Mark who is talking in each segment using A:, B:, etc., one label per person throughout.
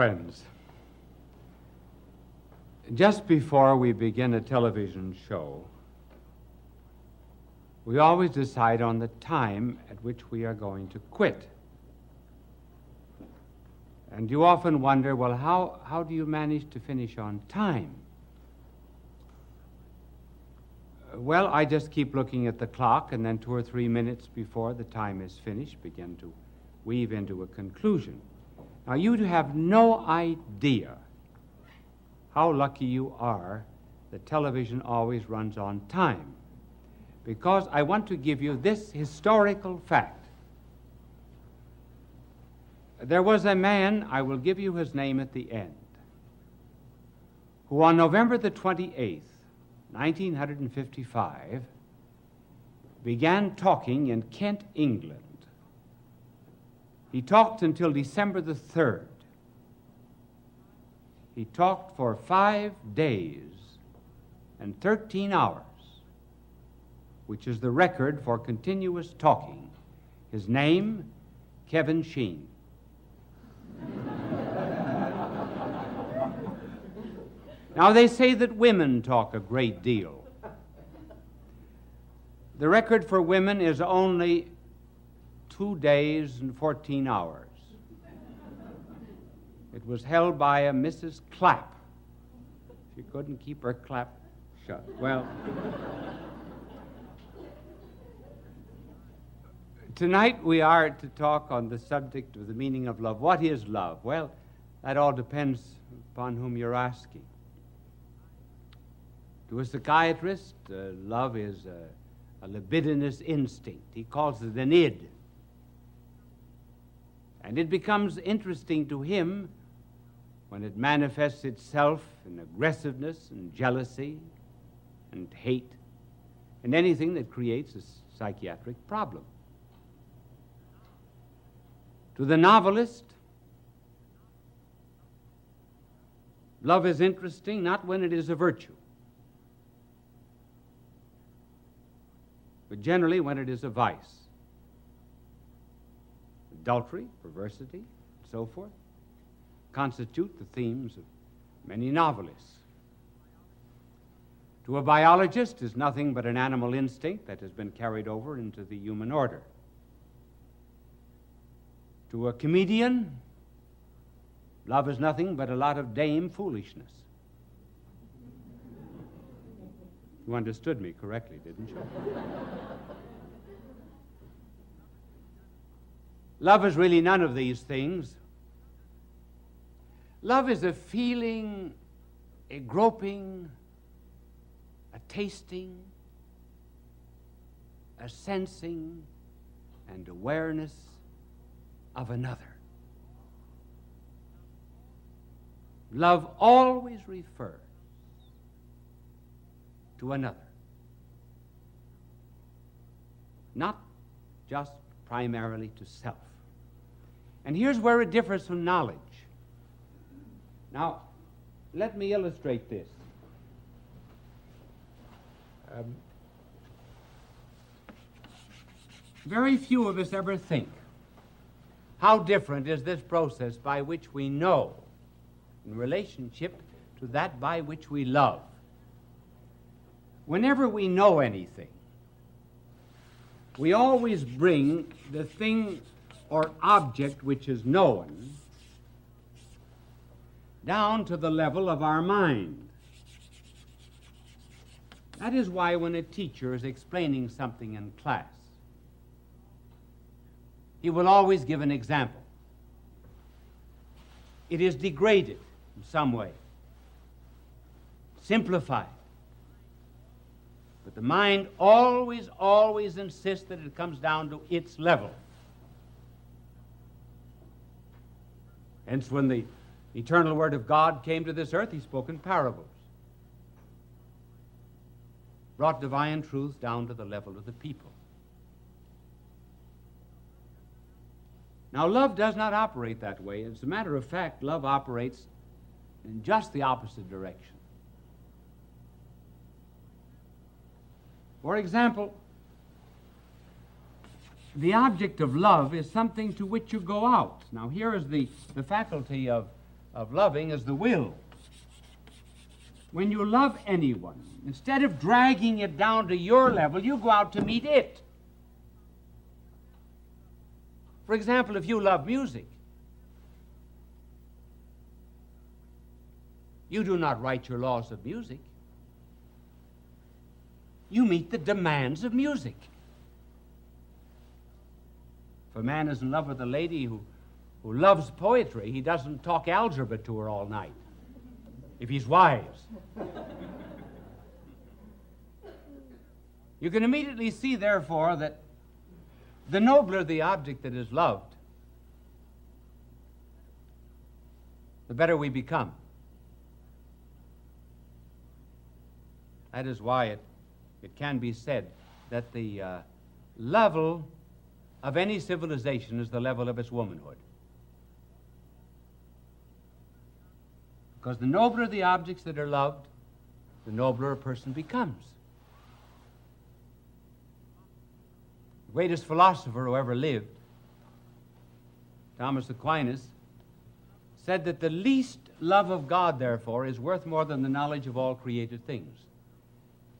A: friends, just before we begin a television show, we always decide on the time at which we are going to quit. And you often wonder, well, how do you manage to finish on time? Well, I just keep looking at the clock, and then 2 or 3 minutes before the time is finished, begin to weave into a conclusion. Now, you have no idea how lucky you are that television always runs on time, because I want to give you this historical fact. There was a man, I will give you his name at the end, who on November the 28th, 1955, began talking in Kent, England. He talked until December the 3rd. He talked for 5 days and 13 hours, which is the record for continuous talking. His name, Kevin Sheen. Now, they say that women talk a great deal. The record for women is only 2 days and 14 hours. It was held by a Mrs. Clapp. She couldn't keep her clap shut. Well, tonight we are to talk on the subject of the meaning of love. What is love? Well, that all depends upon whom you're asking. To a psychiatrist, love is a libidinous instinct. He calls it an id. And it becomes interesting to him when it manifests itself in aggressiveness and jealousy and hate and anything that creates a psychiatric problem. To the novelist, love is interesting not when it is a virtue, but generally when it is a vice. Adultery, perversity, and so forth constitute the themes of many novelists. To a biologist, is nothing but an animal instinct that has been carried over into the human order. To a comedian, love is nothing but a lot of dame foolishness. You understood me correctly, didn't you? Love is really none of these things. Love is a feeling, a groping, a tasting, a sensing, and awareness of another. Love always refers to another, not just primarily to self. And here's where it differs from knowledge. Now, let me illustrate this. Very few of us ever think, how different is this process by which we know in relationship to that by which we love? Whenever we know anything, we always bring the thing or object which is known down to the level of our mind. That is why when a teacher is explaining something in class, he will always give an example. It is degraded in some way, simplified. But the mind always insists that it comes down to its level. Hence, when the eternal Word of God came to this earth, he spoke in parables, brought divine truth down to the level of the people. Now, love does not operate that way. As a matter of fact, love operates in just the opposite direction. For example, the object of love is something to which you go out. Now, here is the faculty of of loving is the will. When you love anyone, instead of dragging it down to your level, you go out to meet it. For example, if you love music, you do not write your laws of music. You meet the demands of music. If a man is in love with a lady who loves poetry, he doesn't talk algebra to her all night, if he's wise. You can immediately see, therefore, that the nobler the object that is loved, the better we become. That is why it can be said that the level of any civilization is the level of its womanhood. Because the nobler the objects that are loved, the nobler a person becomes. The greatest philosopher who ever lived, Thomas Aquinas, said that the least love of God, therefore, is worth more than the knowledge of all created things.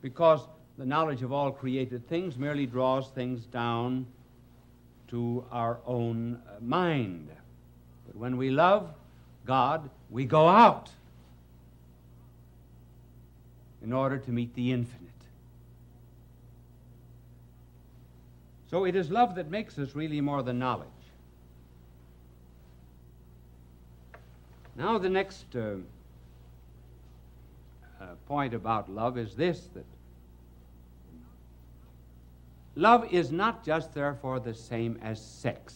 A: Because the knowledge of all created things merely draws things down to our own mind. But when we love God, we go out in order to meet the infinite. So it is love that makes us really more than knowledge. Now the next point about love is this, that love is not just therefore the same as sex.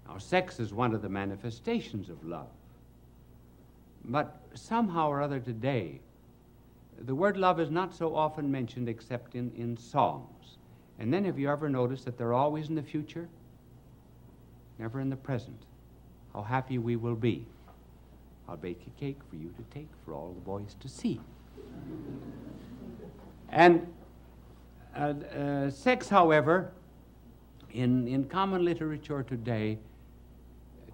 A: Now sex is one of the manifestations of love. But somehow or other today, the word love is not so often mentioned except in songs. And then have you ever noticed that they're always in the future? Never in the present. How happy we will be. I'll bake a cake for you to take for all the boys to see. And sex, however, in common literature today,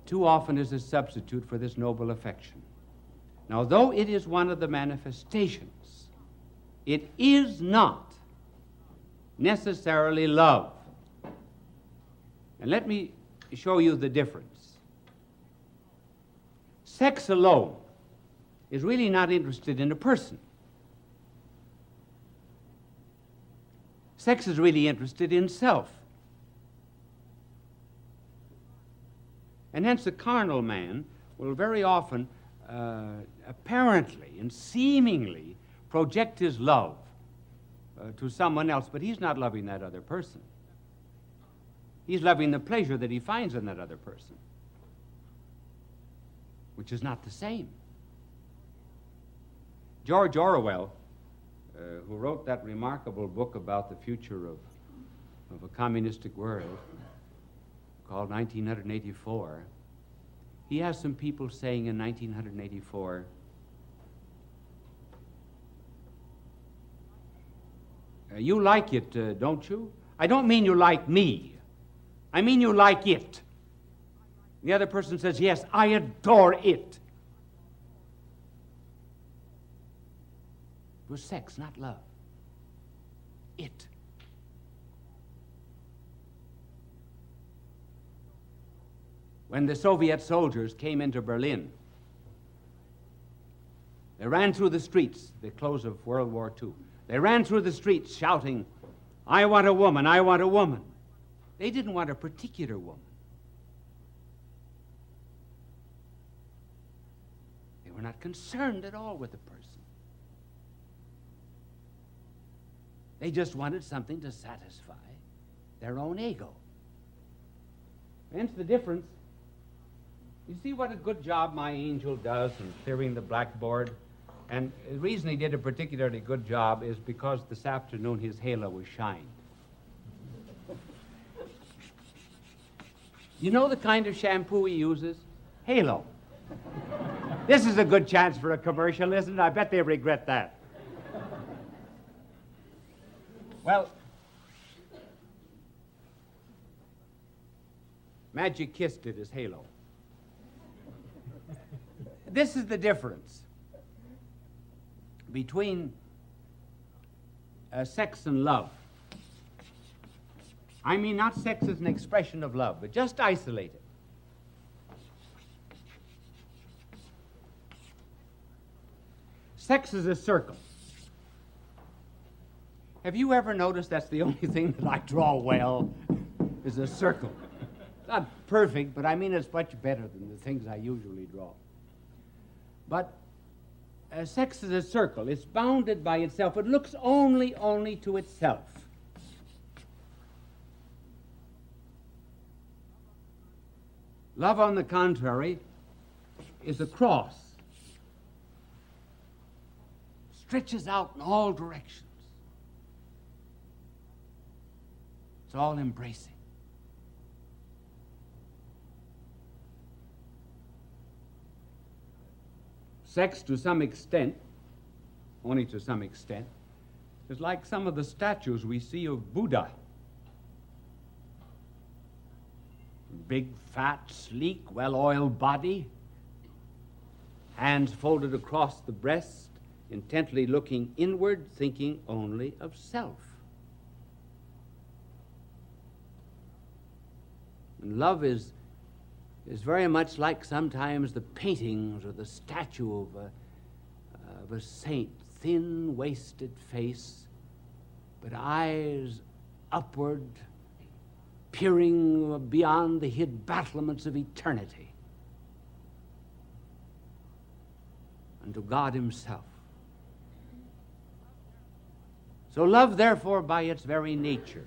A: too often is a substitute for this noble affection. Now, though it is one of the manifestations, it is not necessarily love. And let me show you the difference. Sex alone is really not interested in a person. Sex is really interested in self. And hence the carnal man will very often apparently and seemingly project his love to someone else, but he's not loving that other person. He's loving the pleasure that he finds in that other person, which is not the same. George Orwell, who wrote that remarkable book about the future of a communistic world called 1984, he has some people saying in 1984, you like it, don't you? I don't mean you like me. I mean you like it. The other person says, yes, I adore it. It was sex, not love. It. When the Soviet soldiers came into Berlin, they ran through the streets, the close of World War II. They ran through the streets shouting, I want a woman, I want a woman. They didn't want a particular woman. They were not concerned at all with the person. They just wanted something to satisfy their own ego. Hence the difference. You see what a good job my angel does in clearing the blackboard? And the reason he did a particularly good job is because this afternoon his halo was shined. You know the kind of shampoo he uses? Halo. This is a good chance for a commercial, isn't it? I bet they regret that. Well, Magic Kiss did his halo. This is the difference between sex and love. I mean, not sex as an expression of love, but just isolate it. Sex is a circle. Have you ever noticed that's the only thing that I draw well, is a circle? It's not perfect, but I mean it's much better than the things I usually draw. But sex is a circle. It's bounded by itself. It looks only to itself. Love, on the contrary, is a cross. Stretches out in all directions. It's all embracing. Sex, to some extent, only to some extent, is like some of the statues we see of Buddha. Big, fat, sleek, well-oiled body, hands folded across the breast, intently looking inward, thinking only of self. And love is very much like sometimes the paintings or the statue of a saint, thin-waisted face, but eyes upward, peering beyond the hid battlements of eternity unto God himself. So love, therefore, by its very nature,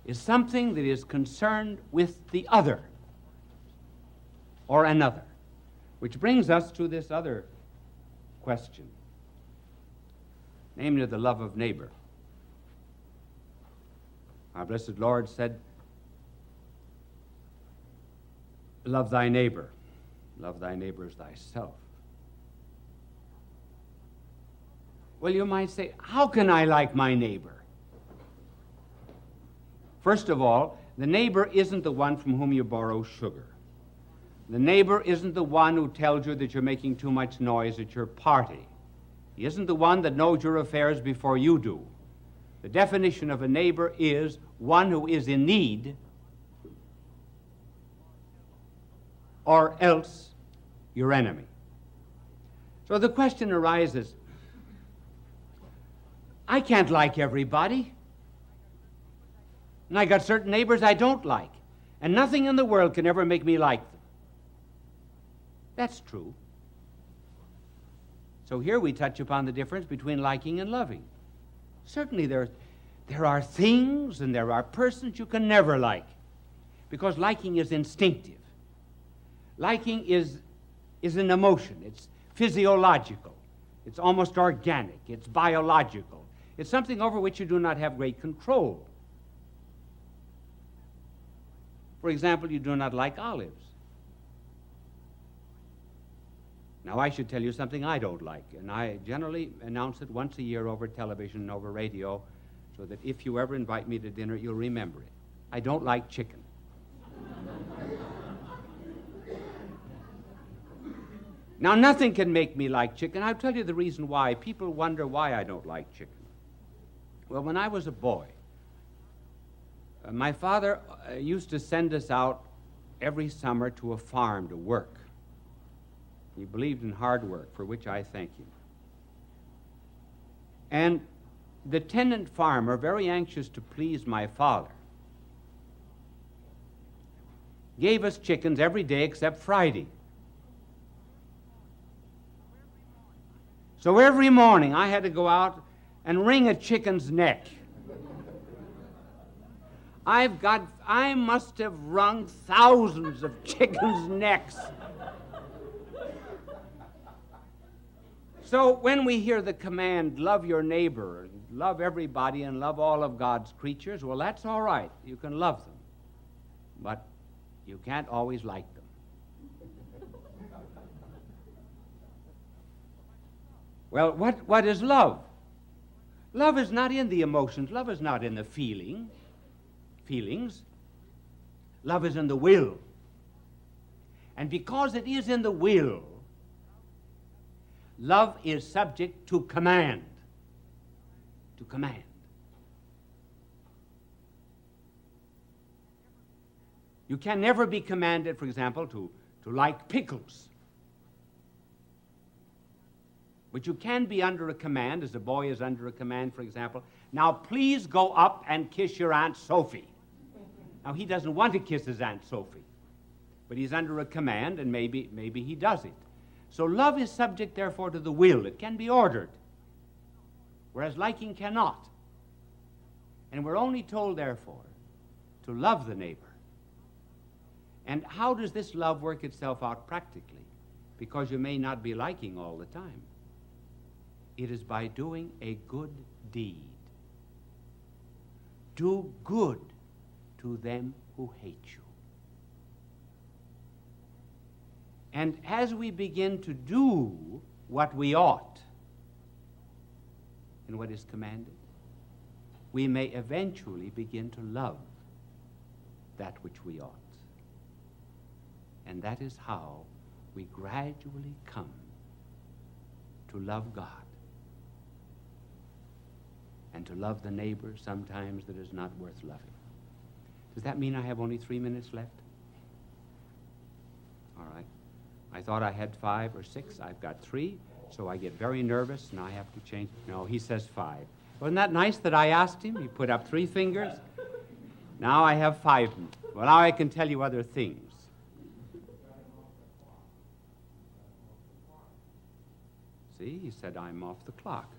A: is something that is concerned with the other or another, which brings us to this other question, namely the love of neighbor. Our blessed Lord said, love thy neighbor as thyself. Well, you might say, how can I like my neighbor? First of all, the neighbor isn't the one from whom you borrow sugar. The neighbor isn't the one who tells you that you're making too much noise at your party. He isn't the one that knows your affairs before you do. The definition of a neighbor is one who is in need, or else your enemy. So the question arises, I can't like everybody. And I got certain neighbors I don't like. And nothing in the world can ever make me like them. That's true. So here we touch upon the difference between liking and loving. Certainly there are things and there are persons you can never like, because liking is instinctive. Liking is an emotion. It's physiological. It's almost organic. It's biological. It's something over which you do not have great control. For example, you do not like olives. Now, I should tell you something I don't like, and I generally announce it once a year over television and over radio, so that if you ever invite me to dinner, you'll remember it. I don't like chicken. Now, nothing can make me like chicken. I'll tell you the reason why. People wonder why I don't like chicken. Well, when I was a boy, my father used to send us out every summer to a farm to work. He believed in hard work, for which I thank him. And the tenant farmer, very anxious to please my father, gave us chickens every day except Friday. So every morning I had to go out and wring a chicken's neck. I must have wrung thousands of chickens' necks. So when we hear the command, love your neighbor, love everybody, and love all of God's creatures, well, that's all right. You can love them. But you can't always like them. Well, what is love? Love is not in the emotions. Love is not in the feelings. Love is in the will. And because it is in the will, love is subject to command. To command. You can never be commanded, for example, to like pickles. But you can be under a command, as a boy is under a command, for example. Now, please go up and kiss your Aunt Sophie. Now, he doesn't want to kiss his Aunt Sophie, but he's under a command, and maybe he does it. So love is subject, therefore, to the will. It can be ordered, whereas liking cannot. And we're only told, therefore, to love the neighbor. And how does this love work itself out practically? Because you may not be liking all the time. It is by doing a good deed. Do good to them who hate you. And as we begin to do what we ought and what is commanded, we may eventually begin to love that which we ought. And that is how we gradually come to love God and to love the neighbor sometimes that is not worth loving. Does that mean I have only 3 minutes left? All right. I thought I had 5 or 6. I've got 3, so I get very nervous, and I have to change. No, he says 5. Wasn't that nice that I asked him? He put up 3 fingers. Now I have 5. Well, now I can tell you other things. See, he said, I'm off the clock.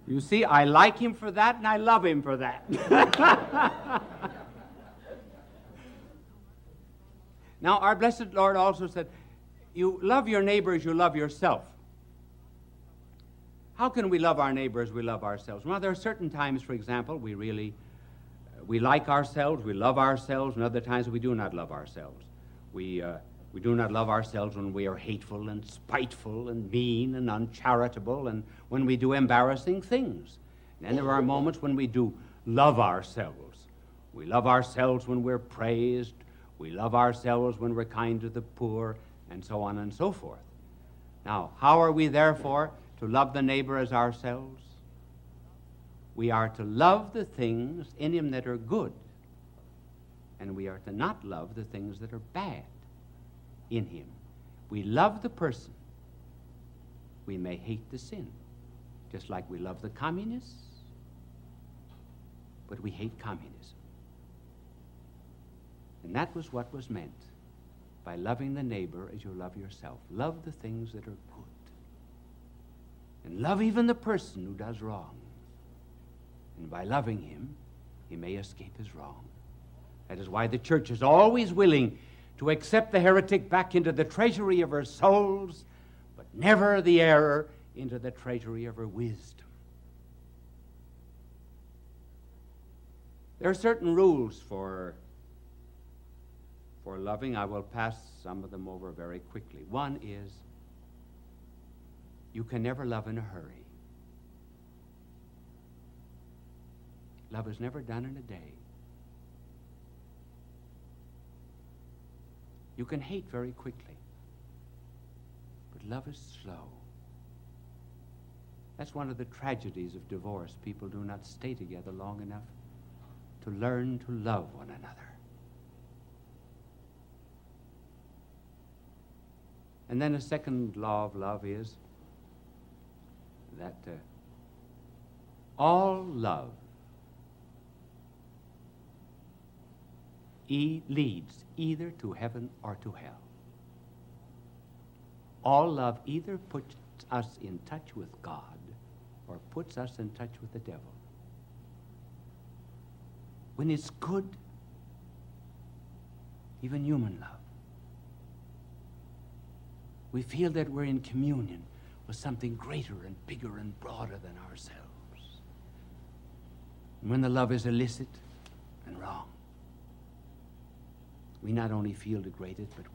A: You see, I like him for that, and I love him for that. Now, our blessed Lord also said, you love your neighbor as you love yourself. How can we love our neighbor as we love ourselves? Well, there are certain times, for example, we like ourselves, we love ourselves, and other times we do not love ourselves. We do not love ourselves when we are hateful and spiteful and mean and uncharitable and when we do embarrassing things. And then there are moments when we do love ourselves. We love ourselves when we're praised. We love ourselves when we're kind to the poor, and so on and so forth. Now, how are we, therefore, to love the neighbor as ourselves? We are to love the things in him that are good, and we are to not love the things that are bad in him. We love the person. We may hate the sin, just like we love the communists, but we hate communism. And that was what was meant by loving the neighbor as you love yourself. Love the things that are good. And love even the person who does wrong. And by loving him, he may escape his wrong. That is why the church is always willing to accept the heretic back into the treasury of her souls, but never the error into the treasury of her wisdom. There are certain rules for loving. I will pass some of them over very quickly. One is, you can never love in a hurry. Love is never done in a day. You can hate very quickly, but love is slow. That's one of the tragedies of divorce. People do not stay together long enough to learn to love one another. And then a second law of love is that all love leads either to heaven or to hell. All love either puts us in touch with God or puts us in touch with the devil. When it's good, even human love, we feel that we're in communion with something greater and bigger and broader than ourselves. And when the love is illicit and wrong, we not only feel degraded, but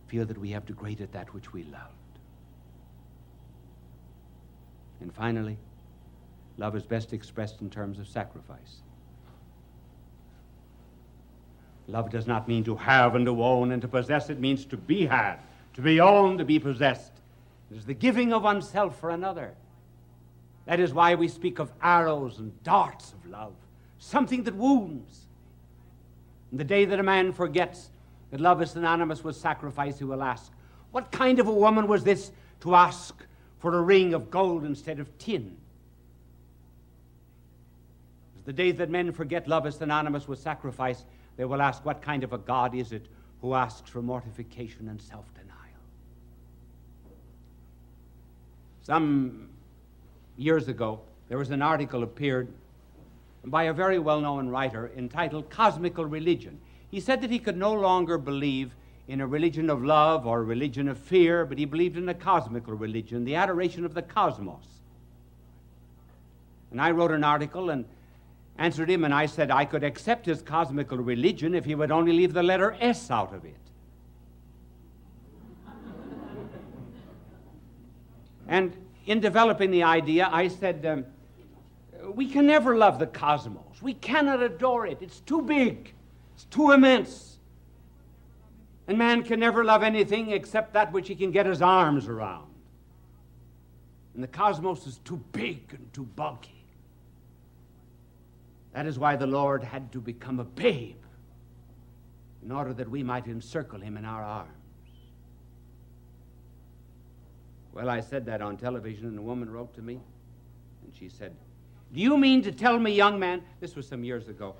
A: feel that we have degraded that which we loved. And finally, love is best expressed in terms of sacrifice. Love does not mean to have and to own and to possess. It means to be had, to be owned, to be possessed. It is the giving of oneself for another. That is why we speak of arrows and darts of love, something that wounds. And the day that a man forgets that love is synonymous with sacrifice, he will ask, what kind of a woman was this to ask for a ring of gold instead of tin? The day that men forget love is synonymous with sacrifice, they will ask, what kind of a God is it who asks for mortification and self-denial? Some years ago, there was an article appeared by a very well-known writer entitled Cosmical Religion. He said that he could no longer believe in a religion of love or a religion of fear, but he believed in a cosmical religion, the adoration of the cosmos. And I wrote an article and answered him, and I said I could accept his cosmical religion if he would only leave the letter S out of it. And in developing the idea, I said, we can never love the cosmos. We cannot adore it. It's too big. It's too immense. And man can never love anything except that which he can get his arms around. And the cosmos is too big and too bulky. That is why the Lord had to become a babe, in order that we might encircle him in our arms. Well, I said that on television, and a woman wrote to me, and she said, do you mean to tell me, young man, this was some years ago,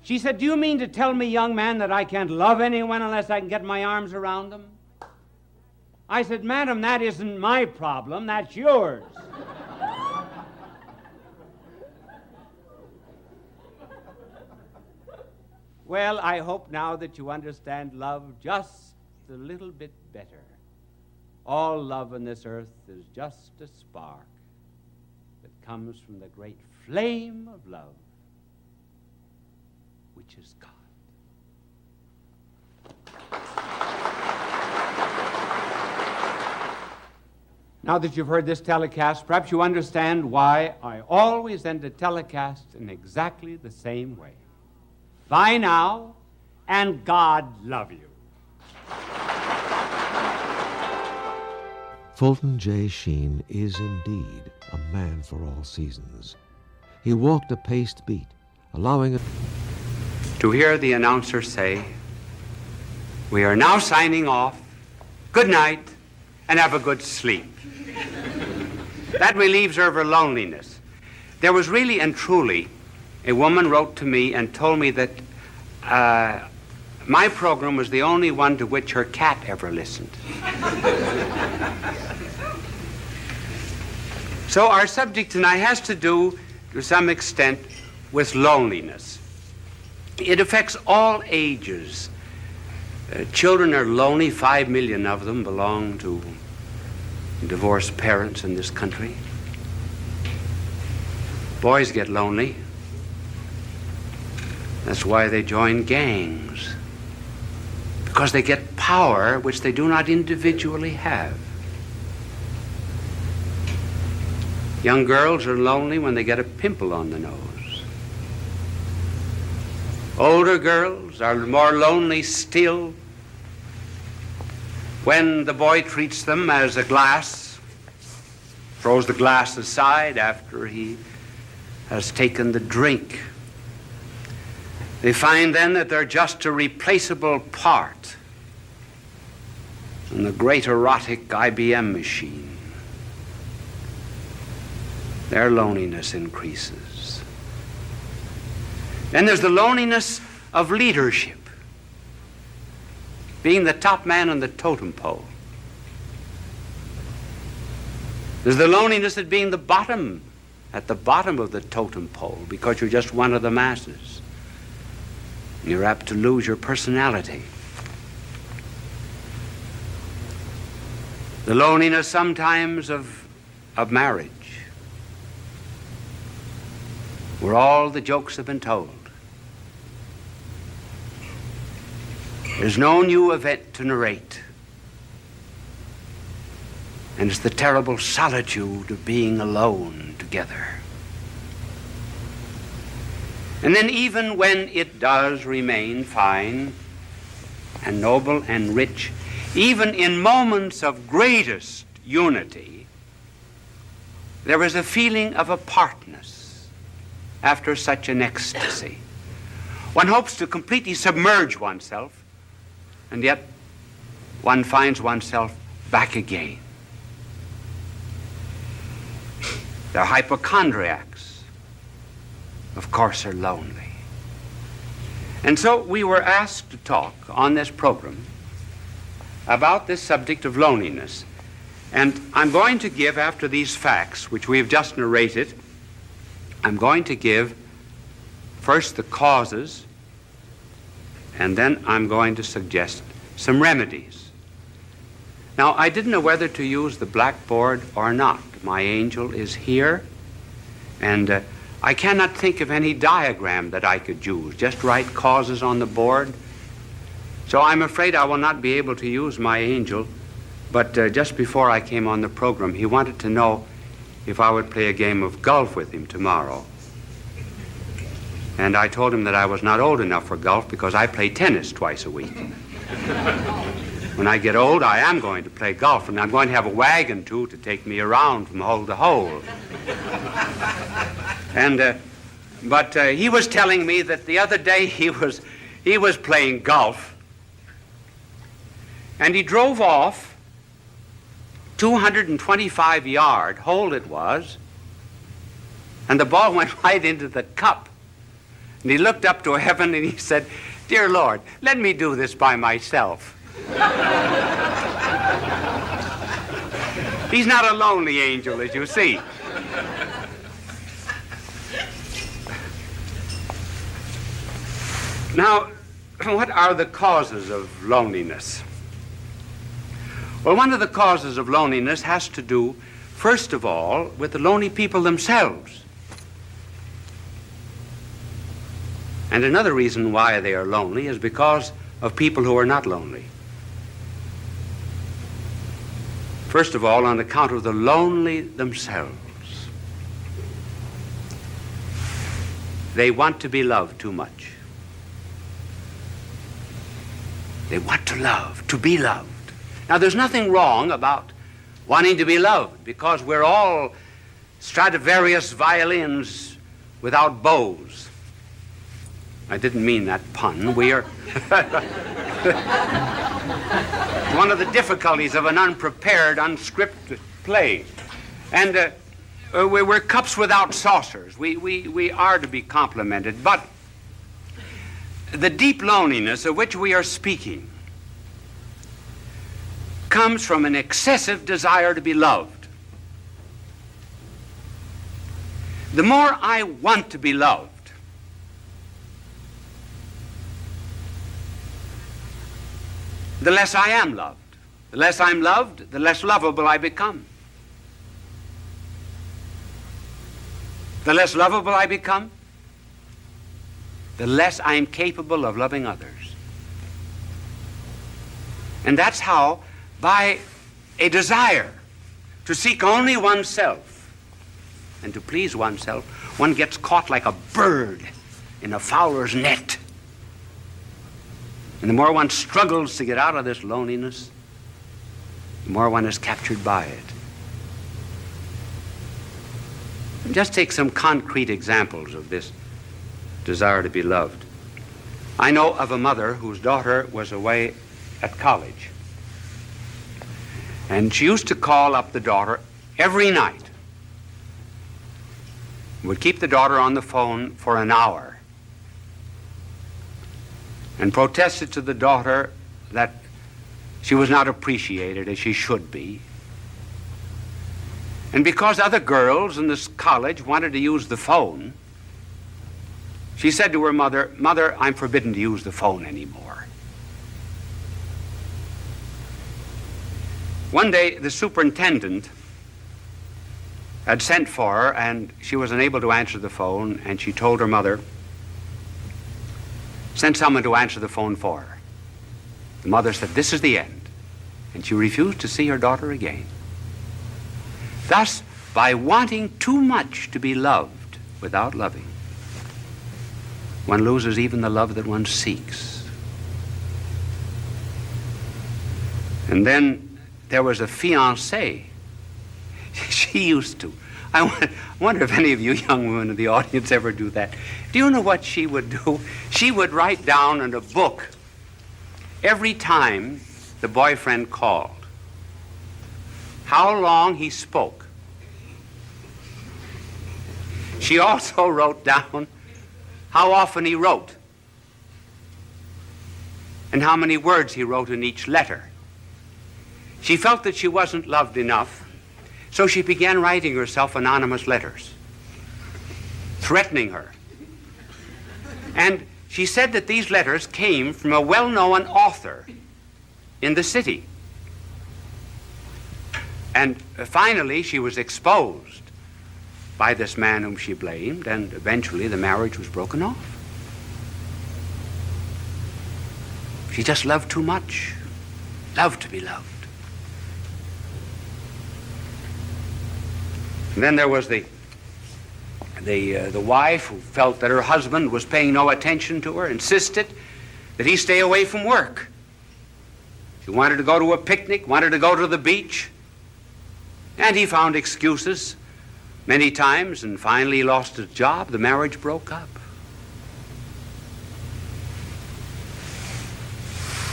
A: she said, do you mean to tell me, young man, that I can't love anyone unless I can get my arms around them? I said, madam, that isn't my problem, that's yours. Well, I hope now that you understand love just a little bit better. All love on this earth is just a spark that comes from the great flame of love, which is God. Now that you've heard this telecast, perhaps you understand why I always end a telecast in exactly the same way. Bye now, and God love you.
B: Fulton J. Sheen is indeed a man for all seasons. He walked a paced beat, allowing
A: to hear the announcer say, we are now signing off. Good night, and have a good sleep. That relieves her of her loneliness. There was really and truly, a woman wrote to me and told me that my program was the only one to which her cat ever listened. So our subject tonight has to do, to some extent, with loneliness. It affects all ages. Children are lonely. 5 million of them belong to divorced parents in this country. Boys get lonely. That's why they join gangs, because they get power which they do not individually have. Young girls are lonely when they get a pimple on the nose. Older girls are more lonely still when the boy treats them as a glass, throws the glass aside after he has taken the drink. They find then that they're just a replaceable part in the great erotic IBM machine. Their loneliness increases. Then there's the loneliness of leadership, being the top man on the totem pole. There's the loneliness of being at the bottom of the totem pole, because you're just one of the masses. You're apt to lose your personality. The loneliness sometimes of marriage, where all the jokes have been told. There's no new event to narrate. And it's the terrible solitude of being alone together. And then even when it does remain fine and noble and rich, even in moments of greatest unity, there is a feeling of apartness after such an ecstasy. One hopes to completely submerge oneself, and yet one finds oneself back again. The hypochondriacs, of course, are lonely. And so we were asked to talk on this program about this subject of loneliness. And I'm going to give, after these facts, which we have just narrated, I'm going to give first the causes, and then I'm going to suggest some remedies. Now, I didn't know whether to use the blackboard or not. My angel is here, and I cannot think of any diagram that I could use. Just write causes on the board. So I'm afraid I will not be able to use my angel, but just before I came on the program, he wanted to know if I would play a game of golf with him tomorrow. And I told him that I was not old enough for golf because I play tennis twice a week. When I get old, I am going to play golf, and I'm going to have a wagon, too, to take me around from hole to hole. And, but he was telling me that the other day he was playing golf, and he drove off 225-yard hole it was, and the ball went right into the cup. And he looked up to heaven and he said, "Dear Lord, let me do this by myself." He's not a lonely angel, as you see. Now, what are the causes of loneliness? Well, one of the causes of loneliness has to do, first of all, with the lonely people themselves. And another reason why they are lonely is because of people who are not lonely. First of all, on account of the lonely themselves. They want to be loved too much. They want to love, to be loved. Now, there's nothing wrong about wanting to be loved, because we're all Stradivarius violins without bows. I didn't mean that pun. We are... one of the difficulties of an unprepared, unscripted play. And we're cups without saucers. We are to be complimented. But the deep loneliness of which we are speaking comes from an excessive desire to be loved. The more I want to be loved, the less I am loved. The less I'm loved, the less lovable I become. The less lovable I become, the less I am capable of loving others. And that's how, by a desire to seek only oneself and to please oneself, one gets caught like a bird in a fowler's net. And the more one struggles to get out of this loneliness, the more one is captured by it. And just take some concrete examples of this desire to be loved. I know of a mother whose daughter was away at college. And she used to call up the daughter every night. Would keep the daughter on the phone for an hour and protested to the daughter that she was not appreciated as she should be. And because other girls in this college wanted to use the phone, she said to her mother, "Mother, I'm forbidden to use the phone anymore." One day, the superintendent had sent for her, and she was unable to answer the phone, and she told her mother, "Send someone to answer the phone for her." The mother said, "This is the end." And she refused to see her daughter again. Thus, by wanting too much to be loved without loving, one loses even the love that one seeks. And then there was a fiancée. She used to. I wonder if any of you young women in the audience ever do that. Do you know what she would do? She would write down in a book every time the boyfriend called how long he spoke. She also wrote down how often he wrote and how many words he wrote in each letter. She felt that she wasn't loved enough, so she began writing herself anonymous letters, threatening her. And she said that these letters came from a well-known author in the city. And finally, she was exposed by this man whom she blamed, and eventually the marriage was broken off. She just loved too much, loved to be loved. And then there was the wife who felt that her husband was paying no attention to her, insisted that he stay away from work. She wanted to go to a picnic, wanted to go to the beach, and he found excuses many times, and finally he lost his job. The marriage broke up.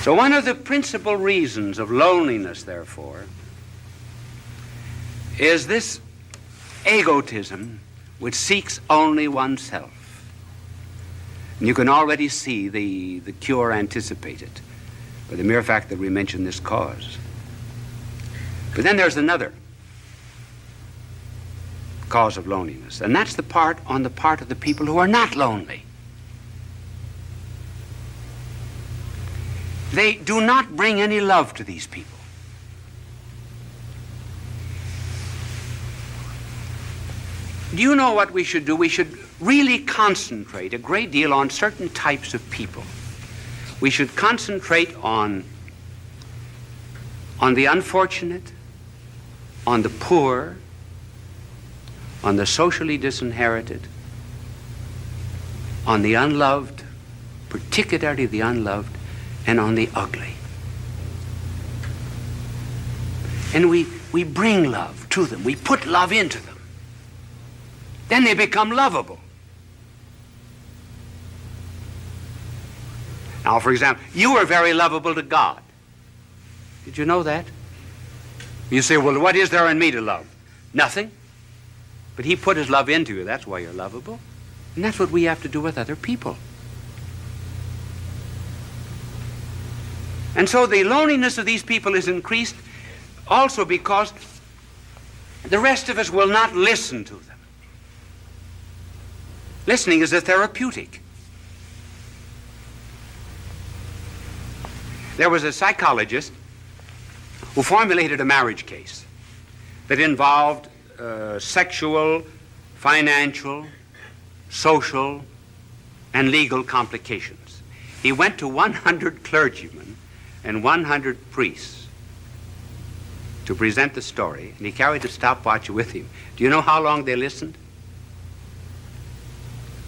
A: So one of the principal reasons of loneliness, therefore, is this egotism which seeks only oneself. And you can already see the cure anticipated by the mere fact that we mention this cause. But then there's another cause of loneliness, and that's on the part of the people who are not lonely. They do not bring any love to these people. Do you know what we should do? We should really concentrate a great deal on certain types of people. We should concentrate on the unfortunate, on the poor, on the socially disinherited, on the unloved, particularly the unloved, and on the ugly. And we bring love to them. We put love into them. Then they become lovable. Now, for example, you are very lovable to God. Did you know that? You say, well, what is there in me to love? Nothing. But he put his love into you. That's why you're lovable. And that's what we have to do with other people. And so the loneliness of these people is increased also because the rest of us will not listen to them. Listening is a therapeutic. There was a psychologist who formulated a marriage case that involved sexual, financial, social, and legal complications. He went to 100 clergymen and 100 priests to present the story, and he carried a stopwatch with him. Do you know how long they listened?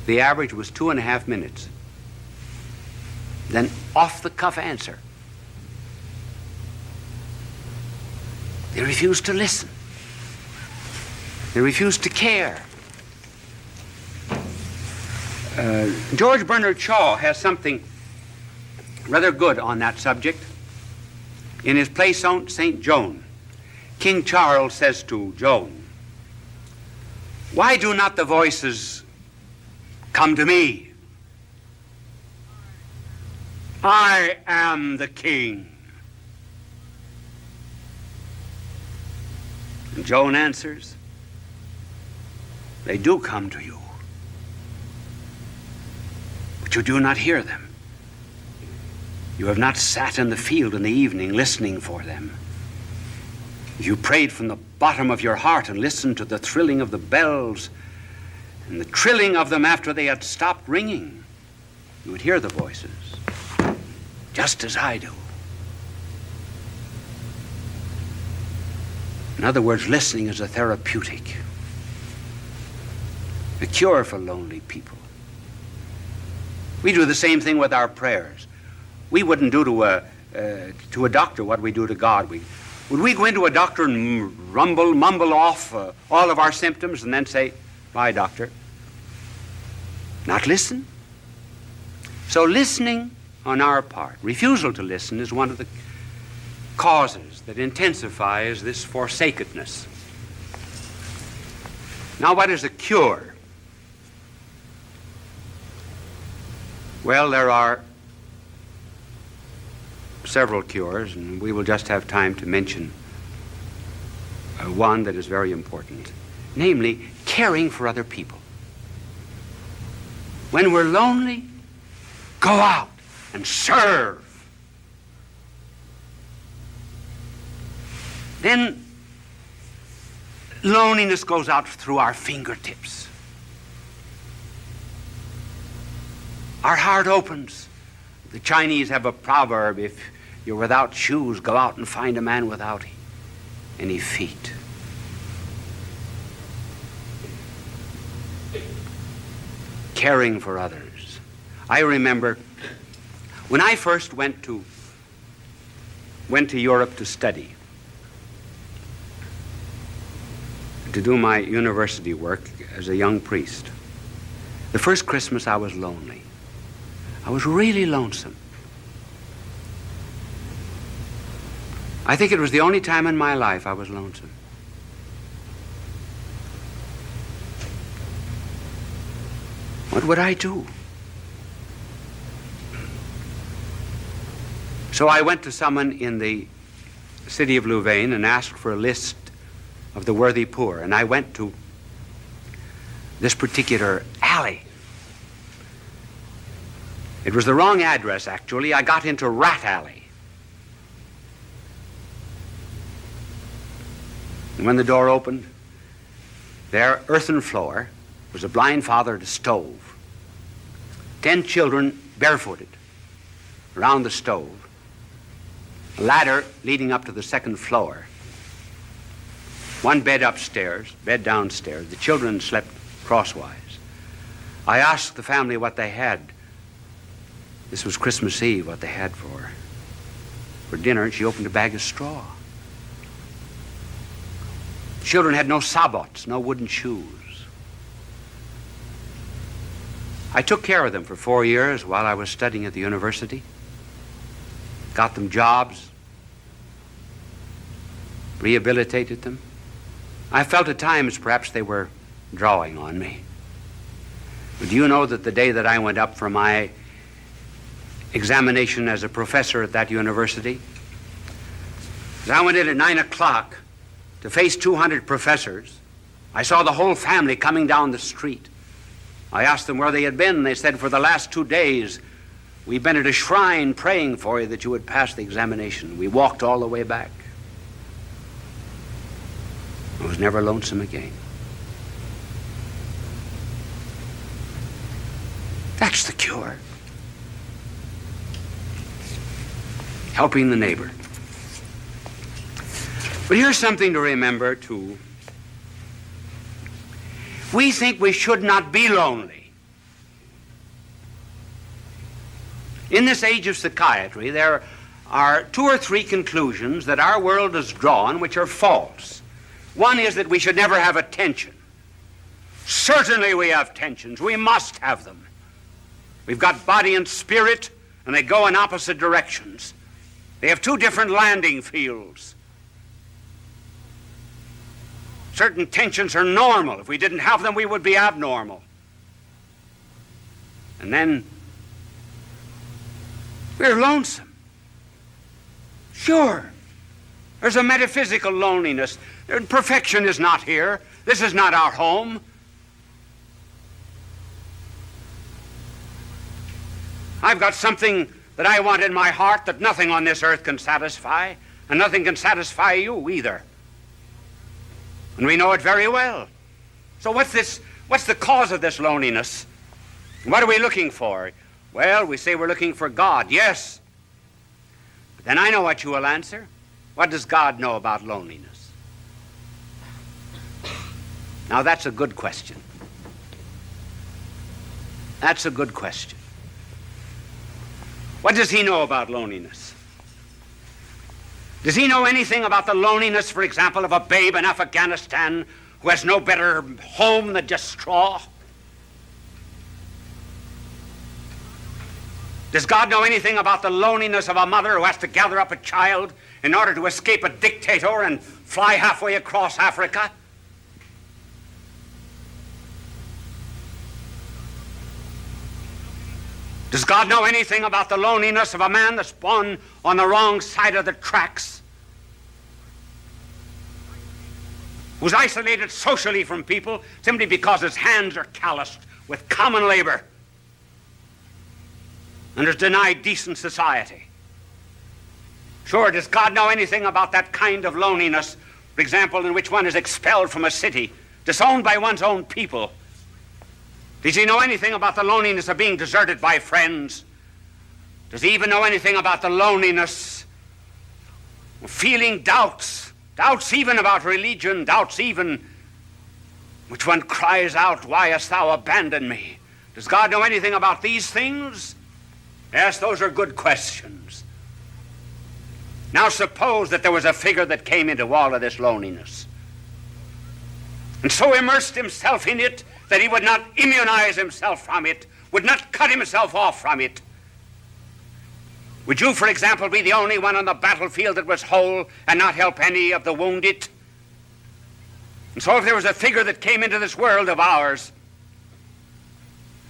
A: The average was 2.5 minutes. Then off-the-cuff answer. They refused to listen. They refused to care. George Bernard Shaw has something rather good on that subject. In his play St. Joan, King Charles says to Joan, "Why do not the voices come to me? I am the king." And Joan answers, "They do come to you, but you do not hear them. You have not sat in the field in the evening listening for them. If you prayed from the bottom of your heart and listened to the thrilling of the bells and the trilling of them after they had stopped ringing, you would hear the voices, just as I do.
C: In other words, listening is a therapeutic, a cure for lonely people. We do the same thing with our prayers. We wouldn't do to a doctor what we do to God. Would we go into a doctor and mumble off all of our symptoms and then say, "Bye, doctor"? Not listen. So listening on our part, refusal to listen, is one of the causes that intensifies this forsakenness. Now, what is a cure? Well, there are several cures, and we will just have time to mention one that is very important, namely caring for other people. When we're lonely, go out and serve. Then loneliness goes out through our fingertips. Our heart opens. The Chinese have a proverb: if you're without shoes, go out and find a man without any feet. Caring for others. I remember when I first went to Europe to study, to do my university work as a young priest. The first Christmas I was lonely. I was really lonesome. I think it was the only time in my life I was lonesome. What would I do? So I went to someone in the city of Louvain and asked for a list of the worthy poor. And I went to this particular alley. It was the wrong address, actually. I got into Rat Alley. And when the door opened, there, earthen floor, was a blind father at a stove. 10 children barefooted around the stove. A ladder leading up to the second floor. One bed upstairs, bed downstairs. The children slept crosswise. I asked the family what they had. This was Christmas Eve, what they had for dinner, and she opened a bag of straw. The children had no sabots, no wooden shoes. I took care of them for 4 years while I was studying at the university. Got them jobs, rehabilitated them. I felt at times perhaps they were drawing on me. But do you know that the day that I went up for my examination as a professor at that university, as I went in at 9 o'clock to face 200 professors, I saw the whole family coming down the street. I asked them where they had been, and they said, for the last 2 days, we've been at a shrine praying for you that you would pass the examination. We walked all the way back. I was never lonesome again. That's the cure. Helping the neighbor. But here's something to remember, too. We think we should not be lonely. In this age of psychiatry, there are 2 or 3 conclusions that our world has drawn which are false. One is that we should never have a tension. Certainly we have tensions. We must have them. We've got body and spirit, and they go in opposite directions. They have 2 different landing fields. Certain tensions are normal. If we didn't have them, we would be abnormal. And then we're lonesome. Sure. There's a metaphysical loneliness. Perfection is not here. This is not our home. I've got something that I want in my heart that nothing on this earth can satisfy, and nothing can satisfy you either. And we know it very well. So what's the cause of this loneliness? What are we looking for? Well, we say we're looking for God, yes. But then I know what you will answer. What does God know about loneliness? Now that's a good question. That's a good question. What does he know about loneliness? Does he know anything about the loneliness, for example, of a babe in Afghanistan who has no better home than just straw? Does God know anything about the loneliness of a mother who has to gather up a child in order to escape a dictator and fly halfway across Africa? Does God know anything about the loneliness of a man that's born on the wrong side of the tracks? Who's isolated socially from people simply because his hands are calloused with common labor and is denied decent society? Sure, does God know anything about that kind of loneliness, for example, in which one is expelled from a city, disowned by one's own people? Does he know anything about the loneliness of being deserted by friends? Does he even know anything about the loneliness of feeling doubts even about religion, doubts even which one cries out, "Why hast thou abandoned me?" Does God know anything about these things? Yes, those are good questions. Now suppose that there was a figure that came into all of this loneliness and so immersed himself in it that he would not immunize himself from it, would not cut himself off from it. Would you, for example, be the only one on the battlefield that was whole and not help any of the wounded? And so if there was a figure that came into this world of ours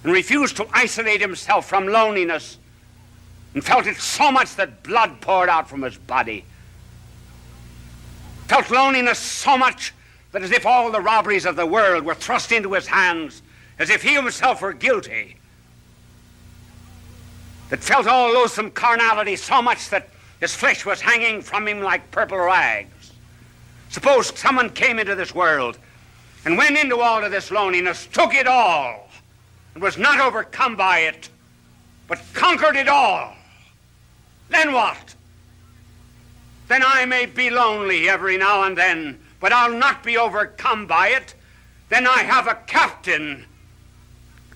C: and refused to isolate himself from loneliness and felt it so much that blood poured out from his body, felt loneliness so much that as if all the robberies of the world were thrust into his hands, as if he himself were guilty, that felt all loathsome carnality so much that his flesh was hanging from him like purple rags. Suppose someone came into this world and went into all of this loneliness, took it all, and was not overcome by it, but conquered it all. Then what? Then I may be lonely every now and then, but I'll not be overcome by it. Then I have a captain,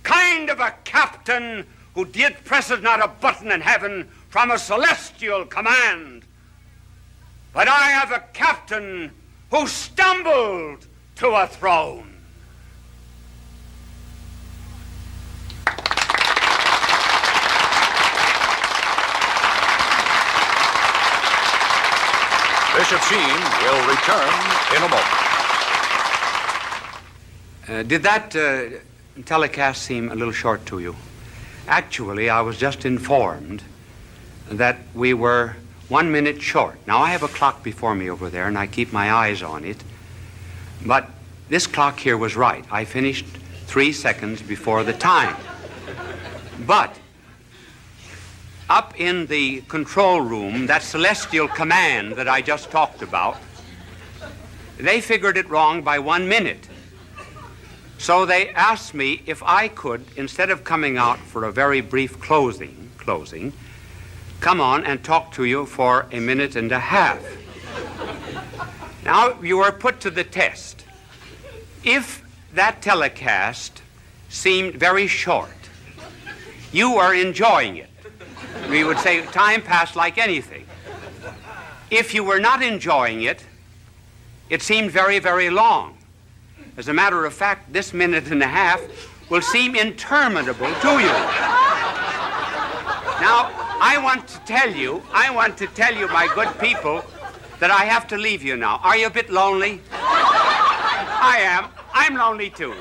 C: kind of a captain who did presses not a button in heaven from a celestial command. But I have a captain who stumbled to a throne.
D: Bishop Sheen will return in a moment.
C: Did that telecast seem a little short to you? Actually, I was just informed that we were 1 minute short. Now, I have a clock before me over there, and I keep my eyes on it. But this clock here was right. I finished 3 seconds before the time. But up in the control room, that celestial command that I just talked about, they figured it wrong by 1 minute. So they asked me if I could, instead of coming out for a very brief closing, come on and talk to you for 1.5 minutes. Now, you are put to the test. If that telecast seemed very short, you are enjoying it. We would say time passed like anything. If you were not enjoying it, it seemed very, very long. As a matter of fact, this 1.5 minutes will seem interminable to you. Now, I want to tell you, my good people, that I have to leave you now. Are you a bit lonely? I am. I'm lonely too.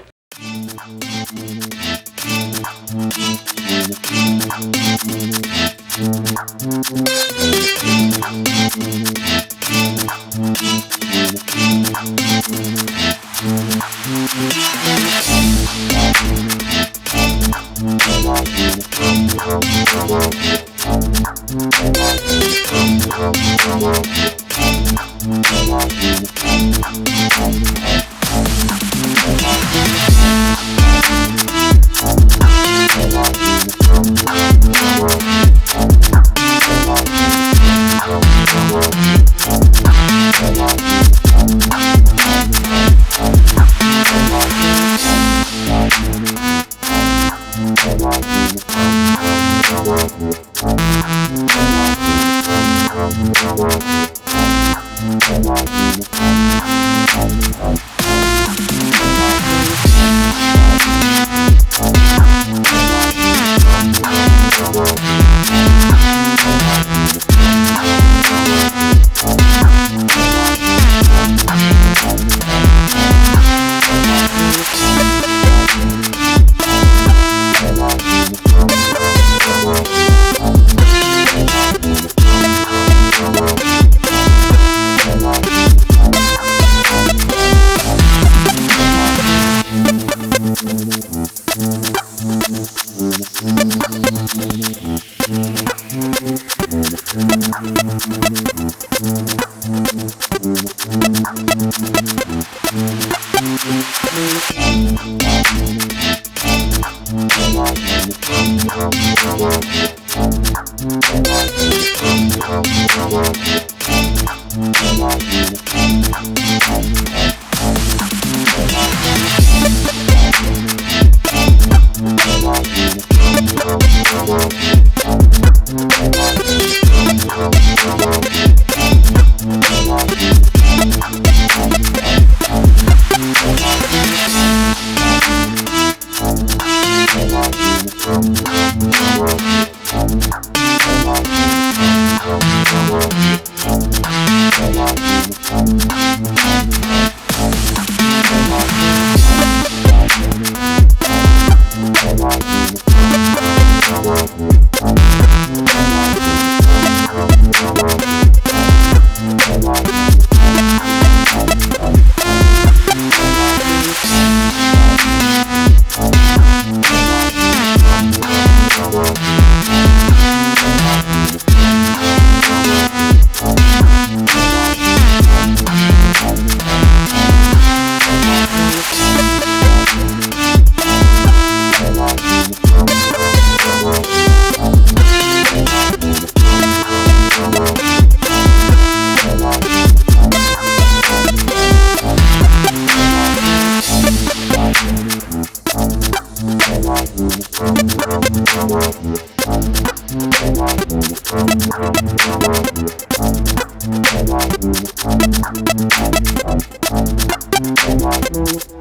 E: Thank you.